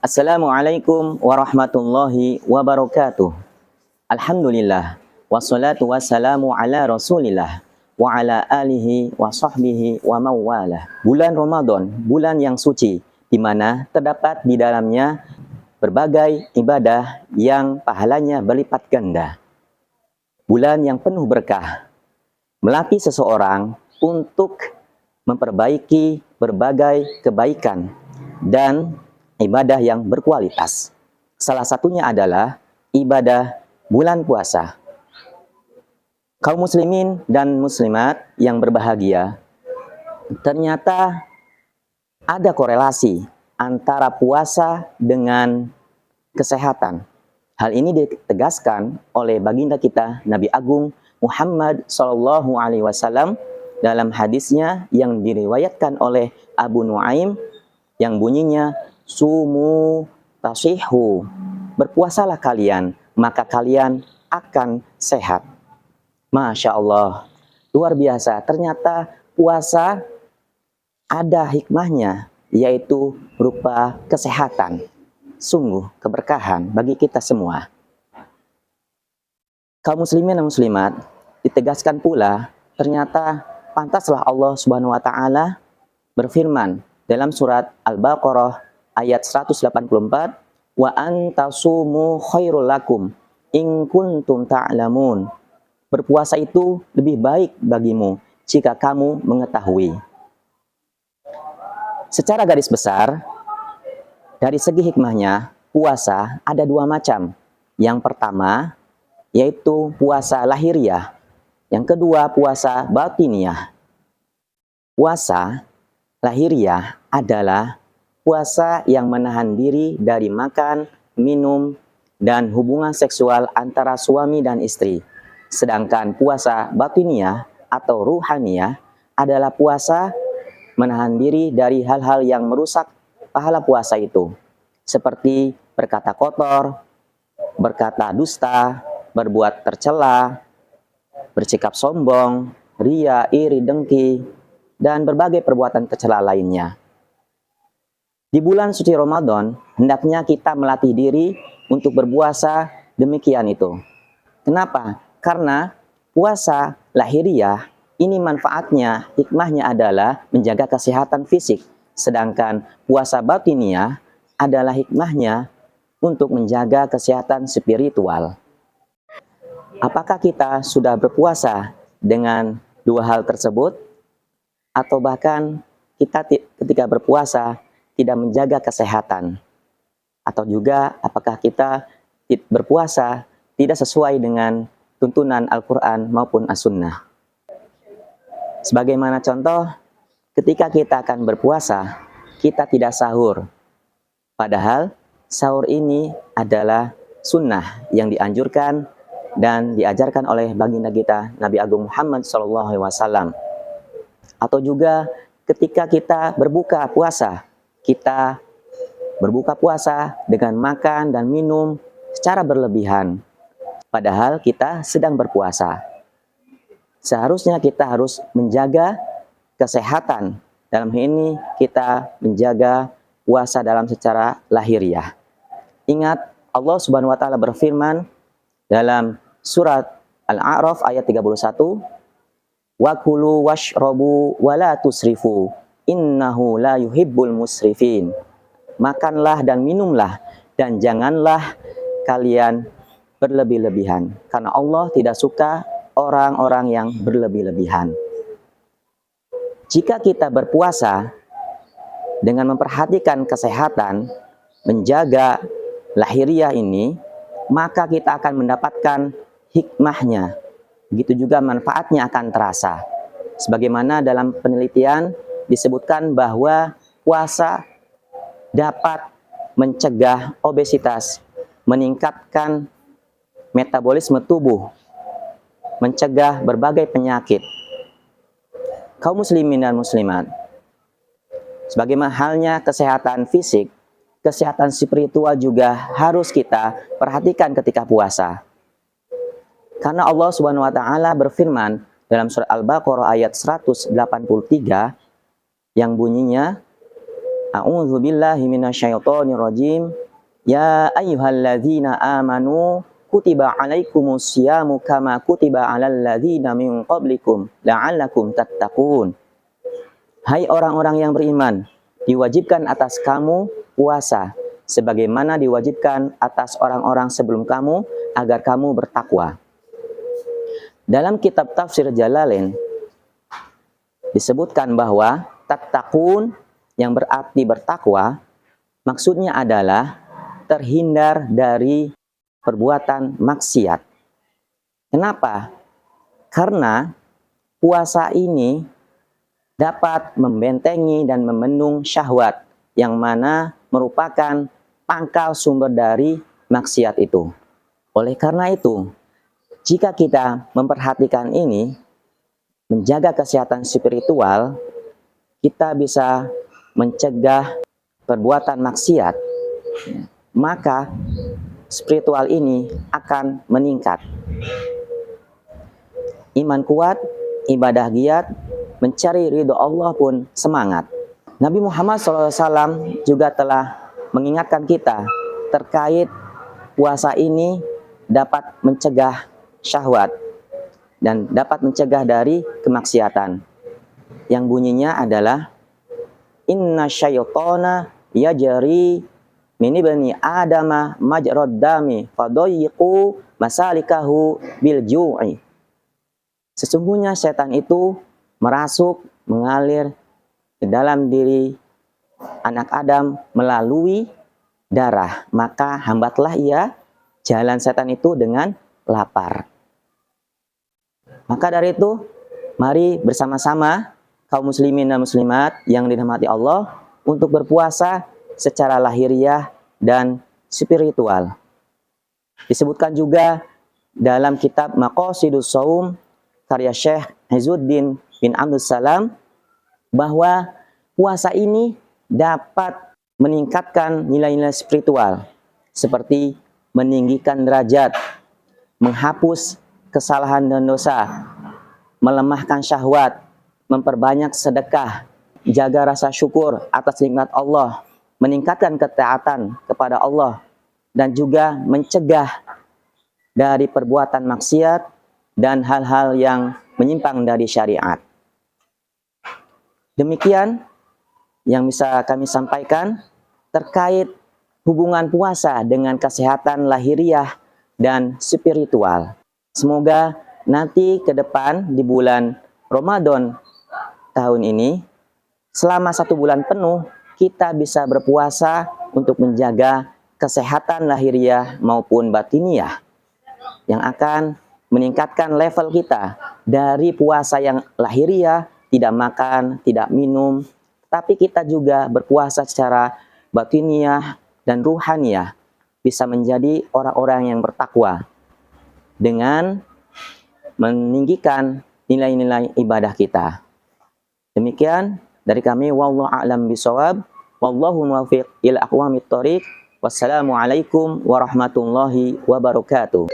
Assalamualaikum warahmatullahi wabarakatuh. Alhamdulillah. Wassalatu wassalamu ala rasulillah. Wa ala alihi wa sahbihi wa mawalah. Bulan Ramadan, bulan yang suci, di mana terdapat di dalamnya berbagai ibadah yang pahalanya berlipat ganda. Bulan yang penuh berkah, melatih seseorang untuk memperbaiki berbagai kebaikan dan ibadah yang berkualitas. Salah satunya adalah ibadah bulan puasa. Kaum muslimin dan muslimat yang berbahagia, ternyata ada korelasi antara puasa dengan kesehatan. Hal ini ditegaskan oleh baginda kita Nabi Agung Muhammad SAW dalam hadisnya yang diriwayatkan oleh Abu Nuaim yang bunyinya sumu tasihhu, berpuasalah kalian maka kalian akan sehat. Masya Allah, luar biasa. Ternyata puasa ada hikmahnya, yaitu berupa kesehatan. Sungguh keberkahan bagi kita semua. Kaum muslimin dan muslimat, ditegaskan pula ternyata pantaslah Allah Subhanahu wa taala berfirman dalam surat Al-Baqarah ayat 184, wa antasumu khairul lakum in kuntum ta'lamun. Berpuasa itu lebih baik bagimu jika kamu mengetahui. Secara garis besar, dari segi hikmahnya, puasa ada dua macam. Yang pertama, yaitu puasa lahiriah. Yang kedua, puasa batiniah. Puasa lahiriah adalah puasa yang menahan diri dari makan, minum, dan hubungan seksual antara suami dan istri. Sedangkan puasa batiniah atau ruhaniyah adalah puasa menahan diri dari hal-hal yang merusak pahala puasa itu, seperti berkata kotor, berkata dusta, berbuat tercela, bersikap sombong, ria, iri, dengki, dan berbagai perbuatan tercela lainnya. Di bulan suci Ramadan, hendaknya kita melatih diri untuk berpuasa demikian itu. Kenapa? Karena puasa lahiriah ini manfaatnya, hikmahnya adalah menjaga kesehatan fisik. Sedangkan puasa batiniah adalah hikmahnya untuk menjaga kesehatan spiritual. Apakah kita sudah berpuasa dengan dua hal tersebut? Atau bahkan kita ketika berpuasa tidak menjaga kesehatan? Atau juga apakah kita berpuasa tidak sesuai dengan tuntunan Al-Quran maupun As-Sunnah? Sebagaimana contoh, ketika kita akan berpuasa, kita tidak sahur. Padahal sahur ini adalah sunnah yang dianjurkan dan diajarkan oleh baginda kita Nabi Agung Muhammad SAW. Atau juga ketika kita berbuka puasa, kita berbuka puasa dengan makan dan minum secara berlebihan. Padahal kita sedang berpuasa. Seharusnya kita harus menjaga kesehatan. Dalam hal ini kita menjaga puasa dalam secara lahiriah. Ingat, Allah Subhanahu wa taala berfirman dalam surat Al-A'raf ayat 31, wa kulu washrabu wa la tusrifu innahu la yuhibbul musrifin. Makanlah dan minumlah dan janganlah kalian berlebih-lebihan, karena Allah tidak suka orang-orang yang berlebih-lebihan. Jika kita berpuasa dengan memperhatikan kesehatan, menjaga lahiriah ini, maka kita akan mendapatkan hikmahnya. Begitu juga manfaatnya akan terasa. Sebagaimana dalam penelitian disebutkan bahwa puasa dapat mencegah obesitas, meningkatkan metabolisme tubuh, mencegah berbagai penyakit. Kaum muslimin dan muslimat, sebagaimana halnya kesehatan fisik, kesehatan spiritual juga harus kita perhatikan ketika puasa. Karena Allah Subhanahu wa taala berfirman dalam surat Al-Baqarah ayat 183 yang bunyinya, A'udzu billahi minasyaitonir rajim. Ya ayyuhalladzina amanu kutiba alaikumusyamu kama kutiba alal ladzina min qablikum la'allakum tattaqun. Hai orang-orang yang beriman, diwajibkan atas kamu puasa sebagaimana diwajibkan atas orang-orang sebelum kamu agar kamu bertakwa. Dalam kitab tafsir Jalalain disebutkan bahwa tattaqun yang berarti bertakwa maksudnya adalah terhindar dari perbuatan maksiat. Kenapa? Karena puasa ini dapat membentengi dan membendung syahwat yang mana merupakan pangkal sumber dari maksiat itu. Oleh karena itu, jika kita memperhatikan ini, menjaga kesehatan spiritual, kita bisa mencegah perbuatan maksiat, maka spiritual ini akan meningkat. Iman kuat, ibadah giat, mencari ridho Allah pun semangat. Nabi Muhammad SAW juga telah mengingatkan kita terkait puasa ini dapat mencegah syahwat dan dapat mencegah dari kemaksiatan. Yang bunyinya adalah inna syaitana yajri min ibni adama majrad dami fadayyiqu masalikahu bil ju'i. Sesungguhnya setan itu merasuk mengalir ke dalam diri anak Adam melalui darah, maka hambatlah ia jalan setan itu dengan lapar. Maka dari itu, mari bersama-sama kaum muslimin dan muslimat yang dirahmati Allah untuk berpuasa secara lahiriah dan spiritual. Disebutkan juga dalam kitab Maqasidus Shaum karya Syekh Izzuddin bin Abdul Salam bahwa puasa ini dapat meningkatkan nilai-nilai spiritual seperti meninggikan derajat, menghapus kesalahan dan dosa, melemahkan syahwat, memperbanyak sedekah, jaga rasa syukur atas nikmat Allah, meningkatkan ketaatan kepada Allah, dan juga mencegah dari perbuatan maksiat dan hal-hal yang menyimpang dari syariat. Demikian yang bisa kami sampaikan terkait hubungan puasa dengan kesehatan lahiriah dan spiritual. Semoga nanti ke depan di bulan Ramadan tahun ini, selama 1 bulan penuh, kita bisa berpuasa untuk menjaga kesehatan lahiriah maupun batiniah yang akan meningkatkan level kita dari puasa yang lahiriah, tidak makan, tidak minum, tapi kita juga berpuasa secara batiniah dan ruhaniah, bisa menjadi orang-orang yang bertakwa dengan meninggikan nilai-nilai ibadah kita. Demikian dari kami, wallahu a'lam bishawab, wallahu muwaffiq ila aqwamit thoriq. Wassalamualaikum warahmatullahi wabarakatuh.